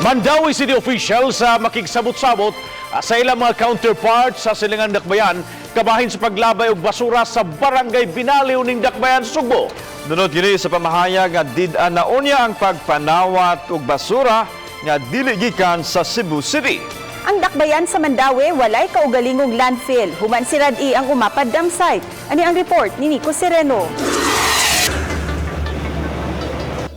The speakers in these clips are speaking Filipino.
Mandawi City officials sa makigsabot-sabot sa ilang mga counterparts sa Silingan Dakbayan kabahin sa paglabay og basura sa Barangay Binaliw ning Dakbayan, Sugbo. Dunod gini sa pamahayag nga did-an na unya ang pagpanawat og basura nga dili gikan sa Cebu City. Ang Dakbayan sa Mandawi walay kaugalingong landfill. Human si Rad-i ang umapad dam site. Ani ang report ni Nico Sereno.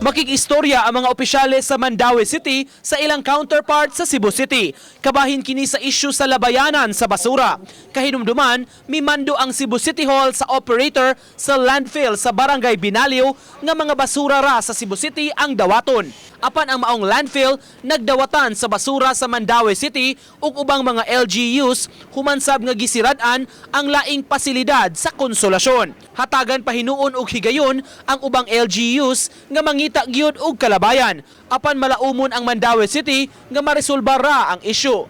Makikistorya ang mga opisyales sa Mandawi City sa ilang counterpart sa Cebu City. Kabahin kini sa isyu sa labayanan sa basura. Kahinumduman, mimando ang Cebu City Hall sa operator sa landfill sa Barangay Binaliw nga mga basura ra sa Cebu City ang dawaton. Apan ang maong landfill nagdawatan sa basura sa Mandawi City ug ubang mga LGUs humansab nga gisirad-an ang laing pasilidad sa Konsolasyon. Hatagan pahinuon og higayon ang ubang LGUs nga mangita gyud og kalabayan. Apan malaumon ang Mandawi City nga maresolba ra ang isyu.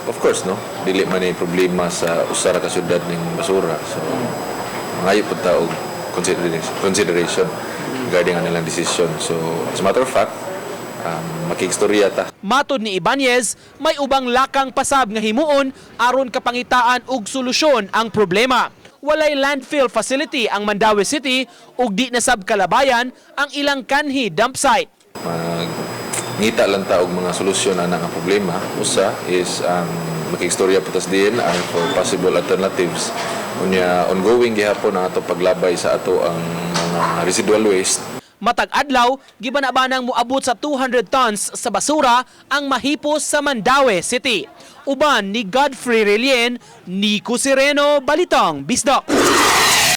Of course, no? Dili man ni problema sa usara ka syudad ning basura. So, mangayo pud ta og consideration regarding ang nilang decision. So, as a matter of fact, makikstorya ta. Matod ni Ibanez, may ubang lakang pasab nga himuon aron kapangitaan og solusyon ang problema. Walay landfill facility ang Mandawi City ug di na sab kalabayan ang ilang kanhi dump site. Ngita lang ta og mga solusyon ana nga problema. Usa is makikstorya putas din for possible alternatives. Unya ongoing gihapon ang ato paglabay sa ato ang mga residual waste. Matag adlaw, gibanabanang moabot sa 200 tons sa basura ang mahipos sa Mandawi City. Uban ni Godfrey Relien, Nico Sereno, Balitang Bisdak.